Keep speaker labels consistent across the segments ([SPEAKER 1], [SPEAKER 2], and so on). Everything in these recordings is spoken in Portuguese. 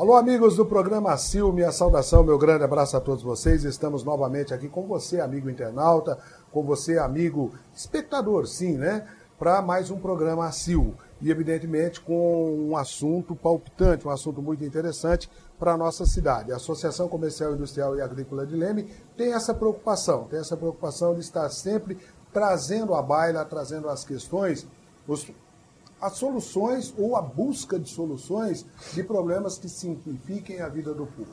[SPEAKER 1] Alô, amigos do programa ACIL, minha saudação, meu grande abraço a todos vocês. Estamos novamente aqui com você, amigo internauta, com você, amigo espectador, sim, né? Para mais um programa ACIL. E, evidentemente, com um assunto palpitante, um assunto muito interessante para a nossa cidade. A Associação Comercial, Industrial e Agrícola de Leme tem essa preocupação de estar sempre trazendo à baila, trazendo as questões, as soluções ou a busca de soluções de problemas que simplifiquem a vida do povo.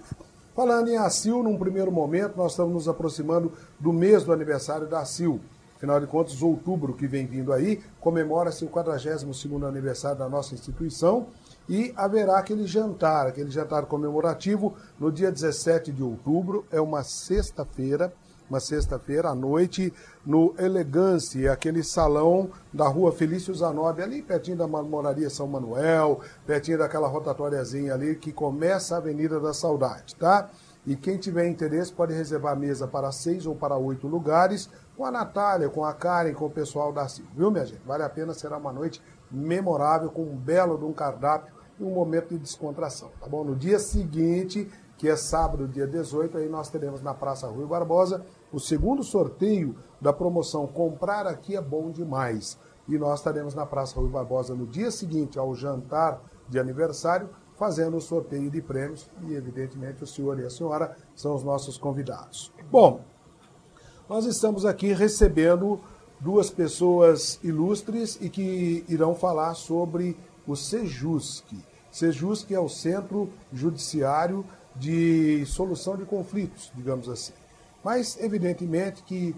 [SPEAKER 1] Falando em ACIL, num primeiro momento, nós estamos nos aproximando do mês do aniversário da ACIL. Afinal de contas, outubro que vem vindo aí, comemora-se o 42º aniversário da nossa instituição e haverá aquele jantar comemorativo no dia 17 de outubro, é uma sexta-feira à noite, no Elegance, aquele salão da rua Felício Zanobi, ali pertinho da Marmoraria São Manuel, pertinho daquela rotatóriazinha ali que começa a Avenida da Saudade, tá? E quem tiver interesse pode reservar a mesa para 6 ou para 8 lugares, com a Natália, com a Karen, com o pessoal da CIL, viu, minha gente? Vale a pena, será uma noite memorável, com um belo de um cardápio e um momento de descontração, tá bom? No dia seguinte, que é sábado, dia 18, aí nós teremos na Praça Rui Barbosa o segundo sorteio da promoção Comprar Aqui é Bom Demais. E nós estaremos na Praça Rui Barbosa no dia seguinte ao jantar de aniversário, fazendo o sorteio de prêmios e, evidentemente, o senhor e a senhora são os nossos convidados. Bom, nós estamos aqui recebendo duas pessoas ilustres e que irão falar sobre o Sejusc. Sejusc é o Centro Judiciário de Solução de Conflitos, digamos assim. Mas, evidentemente, que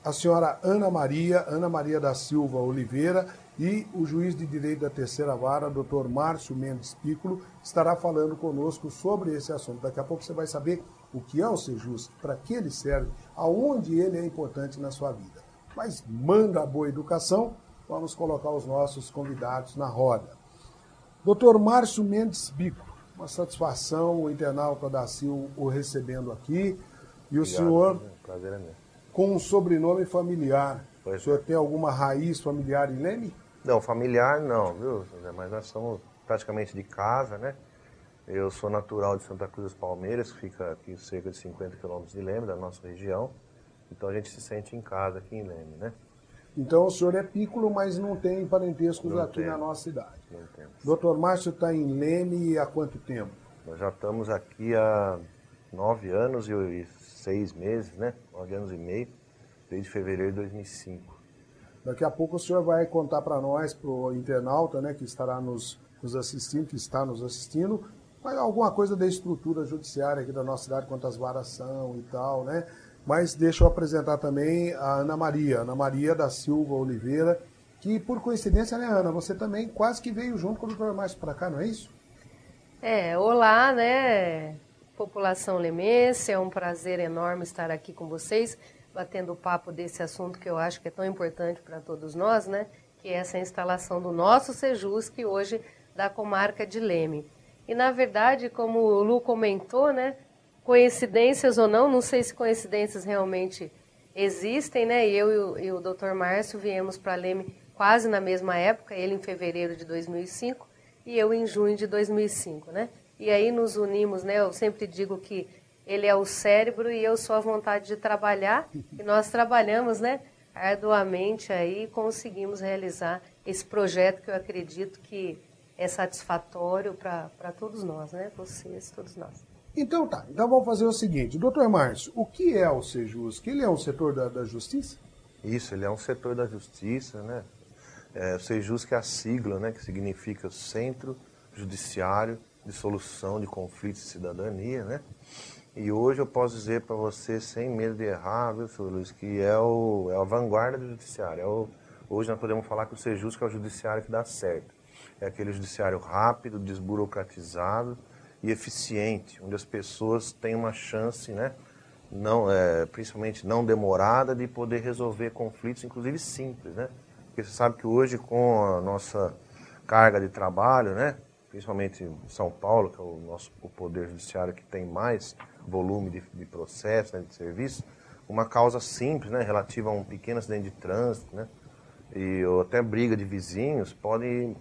[SPEAKER 1] a senhora Ana Maria da Silva Oliveira e o juiz de direito da terceira vara, doutor Márcio Mendes Piccolo, estará falando conosco sobre esse assunto. Daqui a pouco você vai saber o que é o Sejusc, para que ele serve, aonde ele é importante na sua vida. Mas manda a boa educação, vamos colocar os nossos convidados na roda. Doutor Márcio Mendes Piccolo, uma satisfação, o internauta da CIL o recebendo aqui. E o Obrigado, senhor,
[SPEAKER 2] prazer é meu,
[SPEAKER 1] com um sobrenome familiar,
[SPEAKER 2] pois
[SPEAKER 1] o senhor tem alguma raiz familiar em Leme?
[SPEAKER 2] Não, familiar não, viu, José? Mas nós somos praticamente de casa, né? Eu sou natural de Santa Cruz dos Palmeiras, que fica aqui cerca de 50 quilômetros de Leme, da nossa região. Então a gente se sente em casa aqui em Leme, né?
[SPEAKER 1] Então o senhor é Piccolo, mas não tem parentescos
[SPEAKER 2] não
[SPEAKER 1] aqui na nossa cidade.
[SPEAKER 2] Não temos.
[SPEAKER 1] Doutor Márcio está em Leme há quanto tempo?
[SPEAKER 2] Nós já estamos aqui há 9 anos e 6 meses, né? 9 anos e meio, desde fevereiro de 2005.
[SPEAKER 1] Daqui a pouco o senhor vai contar para nós, para o internauta, né, que estará nos assistindo, que está nos assistindo, mas alguma coisa da estrutura judiciária aqui da nossa cidade, quantas varas são e tal, né? Mas deixa eu apresentar também a Ana Maria da Silva Oliveira, que por coincidência, né, Ana, você também quase que veio junto com o doutor Márcio para cá, não é isso?
[SPEAKER 3] Olá, né, população lemense, é um prazer enorme estar aqui com vocês, batendo papo desse assunto que eu acho que é tão importante para todos nós, né, que é essa instalação do nosso Sejusc hoje da comarca de Leme. E, na verdade, como o Lu comentou, né, coincidências ou não sei se coincidências realmente existem, né, e eu e o Dr. Márcio viemos para Leme quase na mesma época, ele em fevereiro de 2005 e eu em junho de 2005, né, e aí nos unimos, né, eu sempre digo que ele é o cérebro e eu sou a vontade de trabalhar, e nós trabalhamos, né, arduamente aí e conseguimos realizar esse projeto que eu acredito que é satisfatório para todos nós, né, vocês, todos nós.
[SPEAKER 1] Então tá, então vamos fazer o seguinte, doutor Márcio, o que é o Sejusc? Ele é um setor da justiça?
[SPEAKER 2] Isso, ele é um setor da justiça, né? O Sejusc é a sigla, né, que significa Centro Judiciário de Solução de Conflitos de Cidadania, né? E hoje eu posso dizer para você, sem medo de errar, viu, senhor Luiz, que é a vanguarda do judiciário. Hoje nós podemos falar que o Sejusc é o judiciário que dá certo. É aquele judiciário rápido, desburocratizado e eficiente, onde as pessoas têm uma chance, né, principalmente não demorada, de poder resolver conflitos, inclusive simples, né? Porque você sabe que hoje, com a nossa carga de trabalho, né, principalmente em São Paulo, que é o poder judiciário que tem mais volume de processo, né, de serviço, uma causa simples, né, relativa a um pequeno acidente de trânsito, né, ou até briga de vizinhos, podem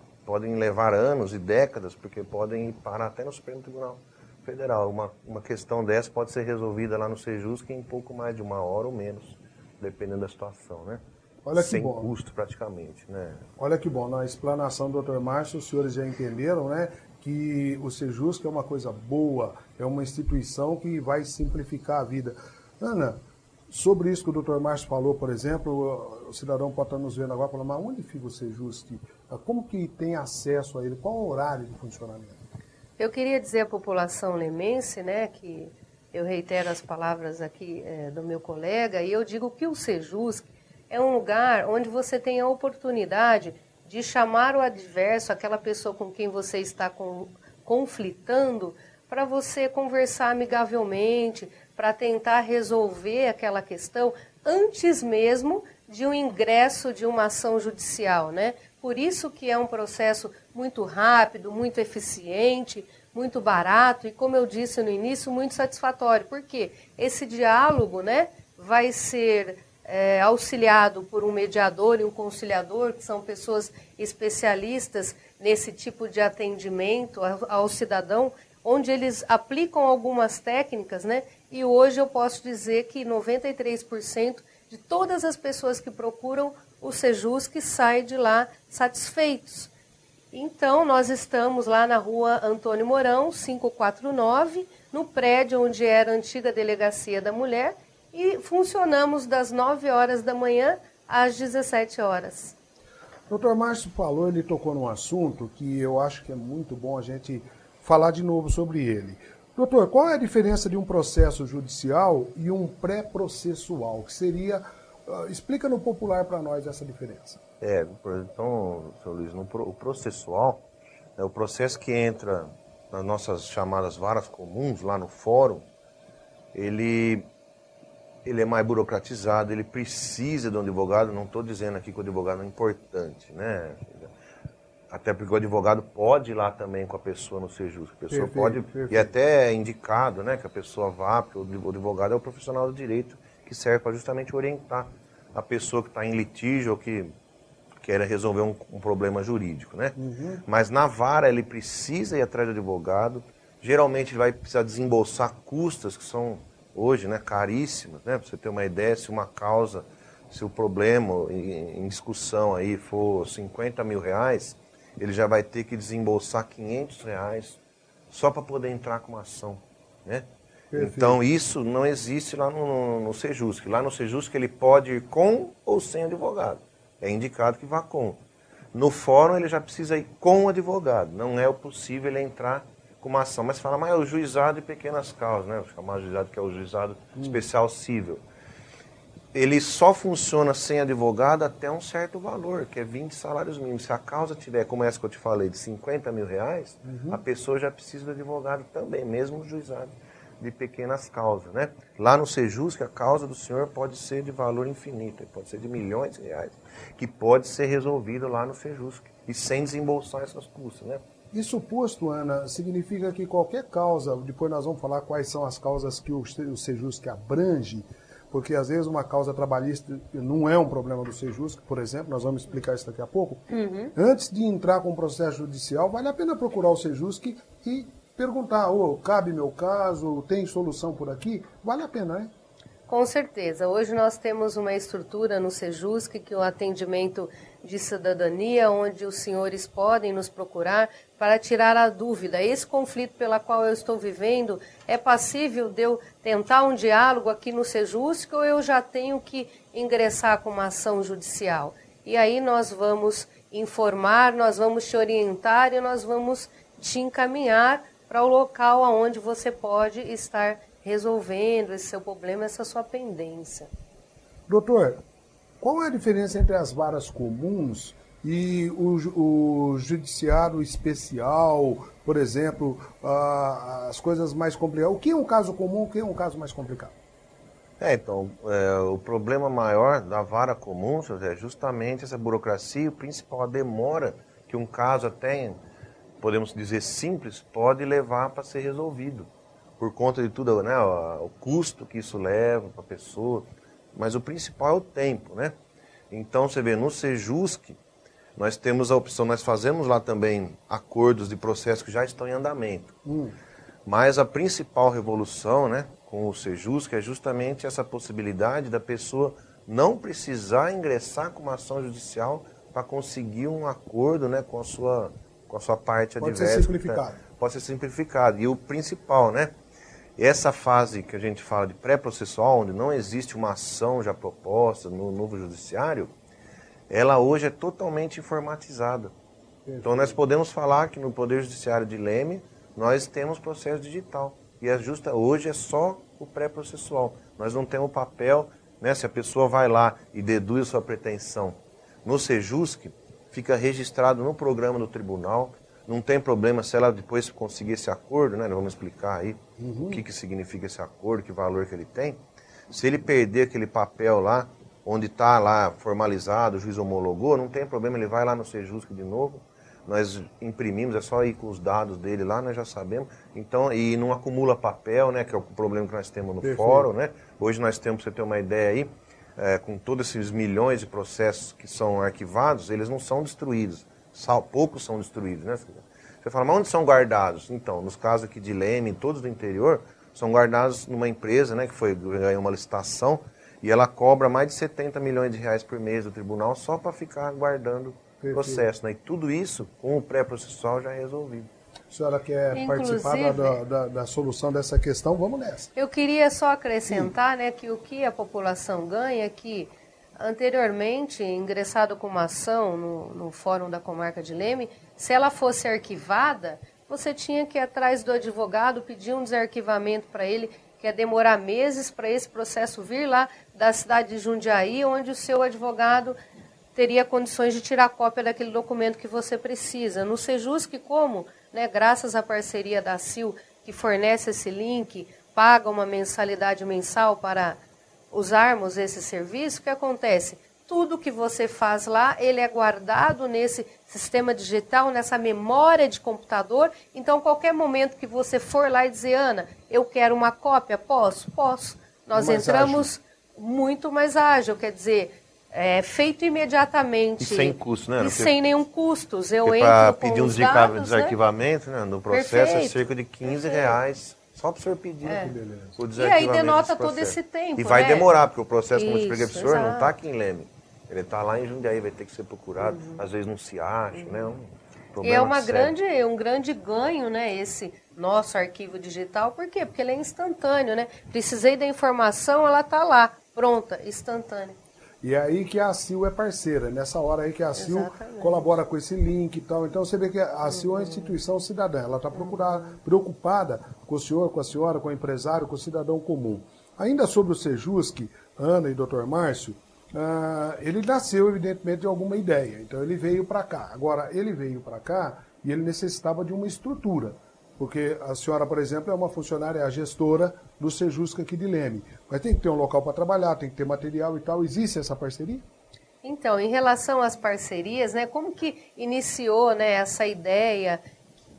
[SPEAKER 2] levar anos e décadas, porque podem parar até no Supremo Tribunal federal. Uma questão dessa pode ser resolvida lá no Sejusc em pouco mais de 1 hora ou menos, dependendo da situação, né?
[SPEAKER 1] Olha que
[SPEAKER 2] sem
[SPEAKER 1] bom.
[SPEAKER 2] custo praticamente, né?
[SPEAKER 1] Olha que bom, na explanação do Dr. Márcio, os senhores já entenderam, né, que o Sejusc é uma coisa boa, é uma instituição que vai simplificar a vida. Ana, sobre isso que o Dr. Márcio falou, por exemplo, o cidadão pode estar nos vendo agora e falar, mas onde fica o Sejusc? Como que tem acesso a ele? Qual o horário de funcionamento?
[SPEAKER 3] Eu queria dizer à população lemense, né, que eu reitero as palavras aqui do meu colega, e eu digo que o Sejusc é um lugar onde você tem a oportunidade de chamar o adverso, aquela pessoa com quem você está conflitando, para você conversar amigavelmente, para tentar resolver aquela questão antes mesmo de um ingresso de uma ação judicial, né? Por isso que é um processo muito rápido, muito eficiente, muito barato e, como eu disse no início, muito satisfatório, porque esse diálogo, né, vai ser auxiliado por um mediador e um conciliador, que são pessoas especialistas nesse tipo de atendimento ao cidadão, onde eles aplicam algumas técnicas, né? E hoje eu posso dizer que 93% de todas as pessoas que procuram o Sejusc saem de lá satisfeitos. Então, nós estamos lá na rua Antônio Mourão, 549, no prédio onde era a antiga Delegacia da Mulher, e funcionamos das 9 horas da manhã às 17 horas.
[SPEAKER 1] Dr. Márcio falou, ele tocou num assunto que eu acho que é muito bom a gente falar de novo sobre ele. Doutor, qual é a diferença de um processo judicial e um pré-processual? Que seria, explica no popular para nós essa diferença.
[SPEAKER 2] Então, senhor Luiz, o processual é o processo que entra nas nossas chamadas varas comuns, lá no fórum, ele é mais burocratizado, ele precisa de um advogado. Não estou dizendo aqui que o advogado é importante, né? Até porque o advogado pode ir lá também com a pessoa no Sejusc. A pessoa perfeito. E até é indicado, né, que a pessoa vá, porque o advogado é o profissional do direito que serve para justamente orientar a pessoa que está em litígio ou que quer resolver um problema jurídico, né? Uhum. Mas na vara ele precisa ir atrás do advogado. Geralmente ele vai precisar desembolsar custas que são hoje, né, caríssimas, né? Para você ter uma ideia, se uma causa, se o problema em discussão aí for 50 mil reais, ele já vai ter que desembolsar 500 reais só para poder entrar com uma ação, né? Perfeito. Então isso não existe lá no Sejusc. Lá no Sejusc ele pode ir com ou sem advogado. É indicado que vá com. No fórum ele já precisa ir com o advogado. Não é possível ele entrar com uma ação. Mas fala, mas é o juizado de pequenas causas, né? O chamado juizado que é o juizado especial cível. Ele só funciona sem advogado até um certo valor, que é 20 salários mínimos. Se a causa tiver, como essa que eu te falei, de 50 mil reais, a pessoa já precisa do advogado também, mesmo o juizado de pequenas causas, né? Lá no Sejusc, a causa do senhor pode ser de valor infinito, pode ser de milhões de reais, que pode ser resolvido lá no Sejusc, e sem desembolsar essas custas, né?
[SPEAKER 1] Isso posto, Ana, significa que qualquer causa, depois nós vamos falar quais são as causas que o Sejusc abrange, porque às vezes uma causa trabalhista não é um problema do Sejusc, por exemplo, nós vamos explicar isso daqui a pouco. Antes de entrar com o processo judicial, vale a pena procurar o Sejusc e perguntar, cabe meu caso, tem solução por aqui? Vale a pena, né?
[SPEAKER 3] Com certeza. Hoje nós temos uma estrutura no Sejusc, que é o atendimento de cidadania, onde os senhores podem nos procurar para tirar a dúvida. Esse conflito pela qual eu estou vivendo, é passível de eu tentar um diálogo aqui no Sejusc ou eu já tenho que ingressar com uma ação judicial? E aí nós vamos informar, nós vamos te orientar e nós vamos te encaminhar para o local onde você pode estar resolvendo esse seu problema, essa sua pendência.
[SPEAKER 1] Doutor, qual é a diferença entre as varas comuns e o judiciário especial, por exemplo, as coisas mais complicadas? O que é um caso comum, o que é um caso mais complicado?
[SPEAKER 2] O problema maior da vara comum é justamente essa burocracia, o principal, a demora que um caso até, podemos dizer, simples, pode levar para ser resolvido. Por conta de tudo, né, o custo que isso leva para a pessoa, mas o principal é o tempo, né? Então, você vê, no Sejusc, nós temos a opção, nós fazemos lá também acordos de processo que já estão em andamento. Mas a principal revolução, né, com o Sejusc é justamente essa possibilidade da pessoa não precisar ingressar com uma ação judicial para conseguir um acordo, né, com a sua parte adversa.
[SPEAKER 1] Pode ser simplificado.
[SPEAKER 2] Pode ser simplificado. E o principal, né, essa fase que a gente fala de pré-processual, onde não existe uma ação já proposta no novo judiciário, ela hoje é totalmente informatizada. Então nós podemos falar que no Poder Judiciário de Leme nós temos processo digital. E hoje é só o pré-processual. Nós não temos papel, né, se a pessoa vai lá e deduz a sua pretensão no Sejusc, fica registrado no programa do tribunal. Não tem problema se ela depois conseguir esse acordo, né? Nós vamos explicar aí o que significa esse acordo, que valor que ele tem. Se ele perder aquele papel lá, onde está lá formalizado, o juiz homologou, não tem problema, ele vai lá no Sejusc de novo. Nós imprimimos, é só ir com os dados dele lá, nós já sabemos. Então, e não acumula papel, né? Que é o problema que nós temos no fórum, né? Hoje nós temos, para você ter uma ideia aí, com todos esses milhões de processos que são arquivados, eles não são destruídos. Poucos são destruídos, né? Você fala, mas onde são guardados? Então, nos casos aqui de Leme, todos do interior, são guardados numa empresa, né, que ganhou uma licitação, e ela cobra mais de 70 milhões de reais por mês do tribunal só para ficar guardando processo, né? E tudo isso, com o pré-processual, já é resolvido.
[SPEAKER 1] A senhora quer participar da solução dessa questão? Vamos nessa.
[SPEAKER 3] Eu queria só acrescentar, né, que o que a população ganha é que anteriormente, ingressado com uma ação no Fórum da Comarca de Leme, se ela fosse arquivada, você tinha que ir atrás do advogado, pedir um desarquivamento para ele, que ia demorar meses para esse processo vir lá da cidade de Jundiaí, onde o seu advogado teria condições de tirar cópia daquele documento que você precisa. No Sejusc, como, né, graças à parceria da CIL, que fornece esse link, paga uma mensalidade mensal para usarmos esse serviço, o que acontece? Tudo que você faz lá, ele é guardado nesse sistema digital, nessa memória de computador. Então, qualquer momento que você for lá e dizer, Ana, eu quero uma cópia, posso? Posso. Nós entramos muito mais ágil, quer dizer, é feito imediatamente.
[SPEAKER 2] E sem custo, né?
[SPEAKER 3] E sem nenhum custo. Eu entro
[SPEAKER 2] para
[SPEAKER 3] com
[SPEAKER 2] pedir um
[SPEAKER 3] os dados,
[SPEAKER 2] desarquivamento, né, no processo, é cerca de 15 reais. Só para o senhor pedir o desarquivamento.
[SPEAKER 3] E aí denota todo esse tempo,
[SPEAKER 2] e vai demorar, porque o processo, como eu expliquei para o senhor, não
[SPEAKER 3] exato.
[SPEAKER 2] está aqui em Leme. Ele está lá em Jundiaí, vai ter que ser procurado. Às vezes não se acha, né?
[SPEAKER 3] E é um grande ganho, né, esse nosso arquivo digital. Por quê? Porque ele é instantâneo, né? Precisei da informação, ela está lá, pronta, instantânea.
[SPEAKER 1] E é aí que a CIL é parceira, nessa hora aí que a CIL colabora com esse link e tal. Então você vê que a CIL é uma instituição cidadã, ela está preocupada com o senhor, com a senhora, com o empresário, com o cidadão comum. Ainda sobre o Sejusc, Ana e Dr. Márcio, ele nasceu evidentemente de alguma ideia, então ele veio para cá. Agora, ele veio para cá e ele necessitava de uma estrutura. Porque a senhora, por exemplo, é uma funcionária, é a gestora do Sejusc aqui de Leme. Mas tem que ter um local para trabalhar, tem que ter material e tal. Existe essa parceria?
[SPEAKER 3] Então, em relação às parcerias, né, como que iniciou, né, essa ideia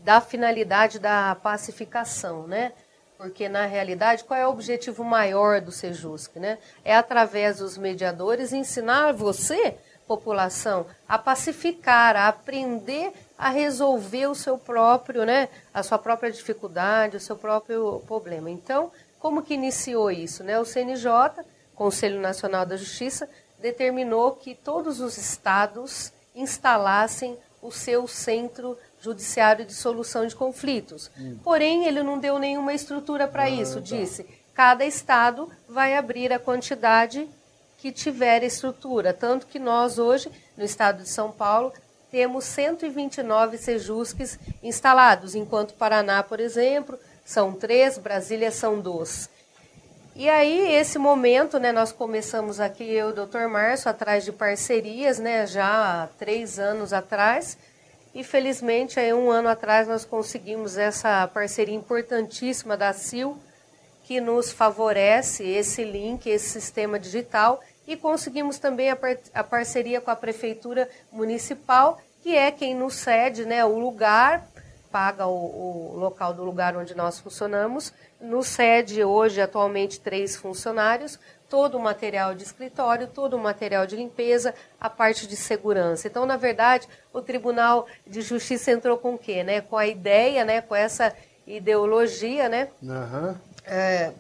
[SPEAKER 3] da finalidade da pacificação, né? Porque, na realidade, qual é o objetivo maior do Sejusc, né? É, através dos mediadores, ensinar você, população, a pacificar, a aprender a resolver o seu próprio, né, a sua própria dificuldade, o seu próprio problema. Então, como que iniciou isso, né? O CNJ, Conselho Nacional da Justiça, determinou que todos os estados instalassem o seu centro judiciário de solução de conflitos. Porém, ele não deu nenhuma estrutura para isso, disse, cada estado vai abrir a quantidade que tiver estrutura. Tanto que nós hoje, no estado de São Paulo, temos 129 Sejuscs instalados, enquanto Paraná, por exemplo, são 3, Brasília são 2. E aí, esse momento, né, nós começamos aqui, eu e o Dr. Márcio, atrás de parcerias, né, já há 3 anos atrás, e felizmente, aí, 1 ano atrás, nós conseguimos essa parceria importantíssima da CIL, que nos favorece esse link, esse sistema digital, e conseguimos também a parceria com a Prefeitura Municipal, que é quem nos cede, né, o lugar, paga o local do lugar onde nós funcionamos, nos cede hoje, atualmente, 3 funcionários, todo o material de escritório, todo o material de limpeza, a parte de segurança. Então, na verdade, o Tribunal de Justiça entrou com o quê? Né? Com a ideia, né, com essa ideologia, né?
[SPEAKER 1] Aham.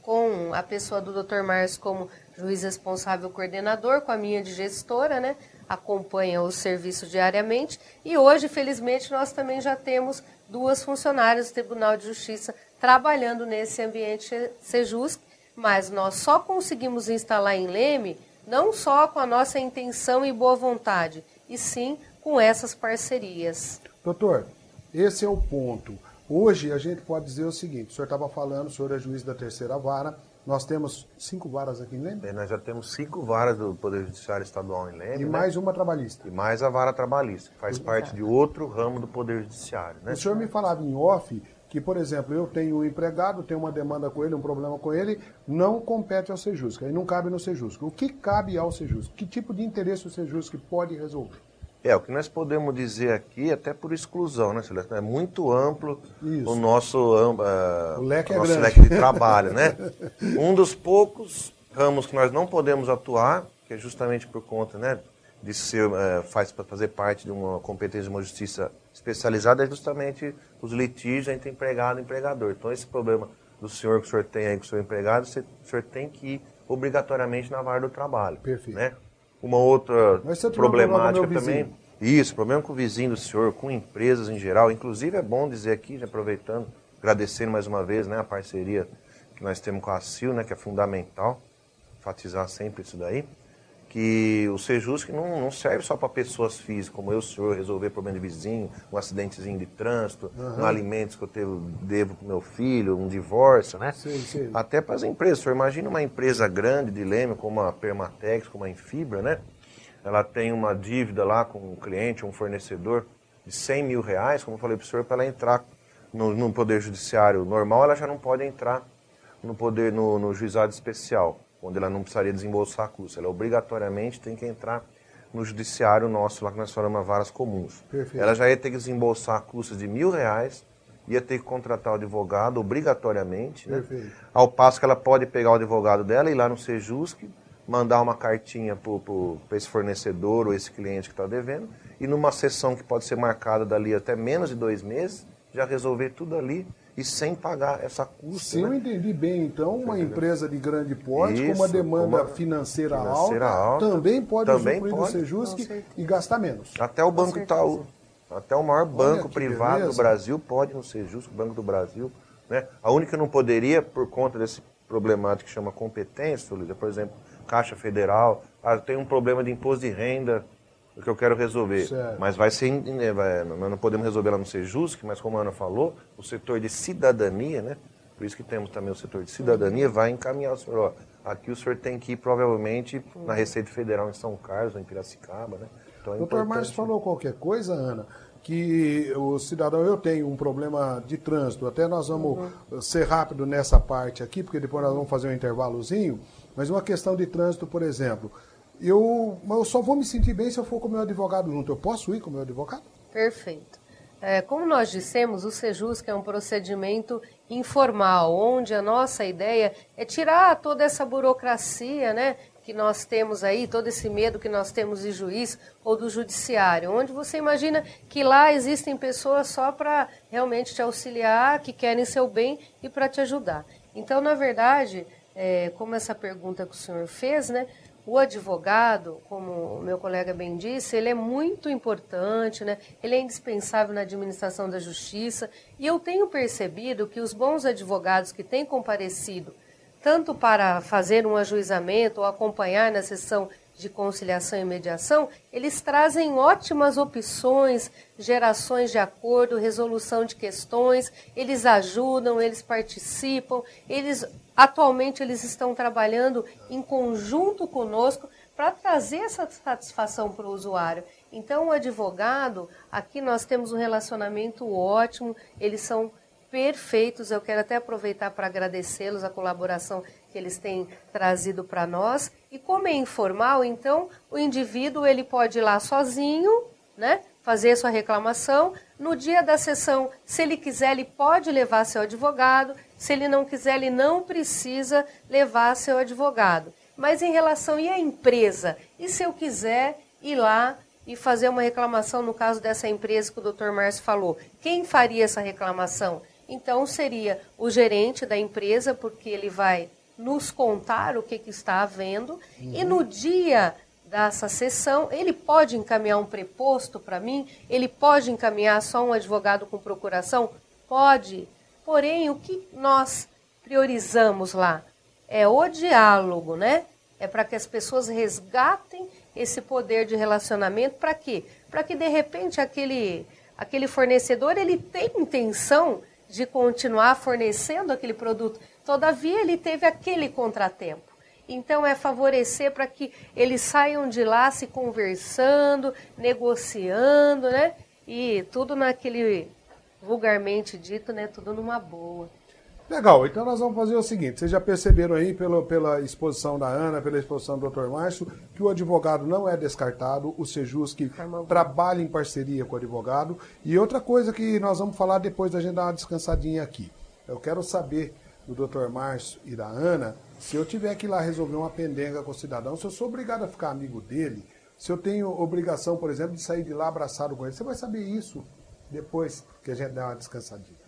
[SPEAKER 3] Com a pessoa do Dr. Márcio como juiz responsável coordenador, com a minha de gestora, né? Acompanha o serviço diariamente. E hoje, felizmente, nós também já temos 2 funcionárias do Tribunal de Justiça trabalhando nesse ambiente Sejusc, mas nós só conseguimos instalar em Leme não só com a nossa intenção e boa vontade, e sim com essas parcerias.
[SPEAKER 1] Doutor, esse é o ponto. Hoje a gente pode dizer o seguinte, o senhor estava falando, o senhor é juiz da 3ª vara, nós temos 5 varas aqui em Leme?
[SPEAKER 2] Nós já temos 5 varas do Poder Judiciário Estadual em Leme.
[SPEAKER 1] E mais uma trabalhista.
[SPEAKER 2] E mais a vara trabalhista, que faz parte de outro ramo do Poder Judiciário. Né?
[SPEAKER 1] O senhor me falava em off que, por exemplo, eu tenho um empregado, tenho uma demanda com ele, um problema com ele, não compete ao Sejusc, aí não cabe no Sejusc. O que cabe ao Sejusc? Que tipo de interesse o Sejusc pode resolver?
[SPEAKER 2] O que nós podemos dizer aqui, até por exclusão, né, Celeste? É muito amplo
[SPEAKER 1] Isso.
[SPEAKER 2] o nosso,
[SPEAKER 1] o leque é
[SPEAKER 2] nosso
[SPEAKER 1] grande.
[SPEAKER 2] leque de trabalho, né? Um dos poucos ramos que nós não podemos atuar, que é justamente por conta, né, de ser, fazer parte de uma competência de uma justiça especializada, é justamente os litígios entre empregado e empregador. Então, esse problema do senhor que o senhor tem aí com o seu empregado, o senhor tem que ir obrigatoriamente na vara do trabalho.
[SPEAKER 1] Perfeito.
[SPEAKER 2] Né? Uma outra problemática
[SPEAKER 1] também.
[SPEAKER 2] Isso, problema com o vizinho do senhor, com empresas em geral. Inclusive é bom dizer aqui, aproveitando, agradecendo mais uma vez, né, a parceria que nós temos com a CIL, né, que é fundamental, enfatizar sempre isso daí, que o Sejusc não serve só para pessoas físicas, como eu, o senhor, resolver problema de vizinho, um acidentezinho de trânsito, um alimentos que eu devo para o meu filho, um divórcio, né?
[SPEAKER 1] Sim.
[SPEAKER 2] Até para as empresas. O senhor imagina uma empresa grande de Leme, como a Permatex, como a Infibra, né? Ela tem uma dívida lá com um cliente, um fornecedor, de 100 mil reais, como eu falei para o senhor, para ela entrar no Poder Judiciário normal, ela já não pode entrar no juizado especial, onde ela não precisaria desembolsar custos. Ela obrigatoriamente tem que entrar no judiciário nosso, lá que nós falamos varas comuns.
[SPEAKER 1] Perfeito.
[SPEAKER 2] Ela já ia ter que desembolsar custos de R$1.000, ia ter que contratar o advogado obrigatoriamente, né? Ao passo que ela pode pegar o advogado dela e ir lá no Sejusc, mandar uma cartinha para esse fornecedor ou esse cliente que está devendo, e numa sessão que pode ser marcada dali até menos de 2 meses, já resolver tudo ali e sem pagar essa custa.
[SPEAKER 1] Se eu entendi bem, então, uma empresa de grande porte,
[SPEAKER 2] Isso,
[SPEAKER 1] com uma demanda financeira alta, também pode usufruir do Sejusc e gastar menos.
[SPEAKER 2] Até o Banco Itaú, até o maior banco privado
[SPEAKER 1] beleza.
[SPEAKER 2] do Brasil pode no Sejusc, o Banco do Brasil. Né? A única que não poderia, por conta desse problemático que chama competência, Luísa, por exemplo, Caixa Federal, tem um problema de imposto de renda que eu quero resolver.
[SPEAKER 1] Certo.
[SPEAKER 2] Mas nós não podemos resolver lá no Sejusc, mas como a Ana falou, o setor de cidadania, né? Por isso que temos também o setor de cidadania, vai encaminhar o senhor. Aqui o senhor tem que ir provavelmente na Receita Federal em São Carlos, ou em Piracicaba, né? Então,
[SPEAKER 1] Doutor Márcio falou qualquer coisa, Ana, que o cidadão, eu tenho um problema de trânsito, até nós vamos ser rápido nessa parte aqui, porque depois nós vamos fazer um intervalozinho, mas uma questão de trânsito, por exemplo, eu só vou me sentir bem se eu for com o meu advogado junto. Eu posso ir com o meu advogado?
[SPEAKER 3] Perfeito. Como nós dissemos, o Sejusc é um procedimento informal, onde a nossa ideia é tirar toda essa burocracia, né, que nós temos aí, todo esse medo que nós temos de juiz ou do judiciário, onde você imagina que lá existem pessoas só para realmente te auxiliar, que querem seu bem e para te ajudar. Então, na verdade, como essa pergunta que o senhor fez, né, o advogado, como o meu colega bem disse, ele é muito importante, né? Ele é indispensável na administração da justiça. E eu tenho percebido que os bons advogados que têm comparecido, tanto para fazer um ajuizamento ou acompanhar na sessão de conciliação e mediação, eles trazem ótimas opções, gerações de acordo, resolução de questões, eles ajudam, eles participam, atualmente eles estão trabalhando em conjunto conosco para trazer essa satisfação para o usuário. Então, o advogado, aqui nós temos um relacionamento ótimo, eles são perfeitos. Eu quero até aproveitar para agradecê-los a colaboração que eles têm trazido para nós. E como é informal, então, o indivíduo ele pode ir lá sozinho, né, fazer sua reclamação. No dia da sessão, se ele quiser, ele pode levar seu advogado. Se ele não quiser, ele não precisa levar seu advogado. Mas em relação, e a empresa? E se eu quiser ir lá e fazer uma reclamação, no caso dessa empresa que o Dr. Márcio falou? Quem faria essa reclamação? Então seria o gerente da empresa, porque ele vai nos contar o que está havendo, e no dia dessa sessão, ele pode encaminhar um preposto para mim? Ele pode encaminhar só um advogado com procuração? Pode. Porém, o que nós priorizamos lá é o diálogo, né? É para que as pessoas resgatem esse poder de relacionamento. Para quê? Para que, de repente, aquele fornecedor ele tem intenção de continuar fornecendo aquele produto. Todavia, ele teve aquele contratempo. Então, é favorecer para que eles saiam de lá se conversando, negociando, né? E tudo naquele, vulgarmente dito, né? Tudo numa boa.
[SPEAKER 1] Legal, então nós vamos fazer o seguinte, vocês já perceberam aí pela exposição da Ana, pela exposição do Dr. Márcio, que o advogado não é descartado, o Sejusc trabalha em parceria com o advogado. E outra coisa que nós vamos falar depois da gente dar uma descansadinha aqui. Eu quero saber do Dr. Márcio e da Ana, se eu tiver que ir lá resolver uma pendenga com o cidadão, se eu sou obrigado a ficar amigo dele, se eu tenho obrigação, por exemplo, de sair de lá abraçado com ele, você vai saber isso depois que a gente der uma descansadinha.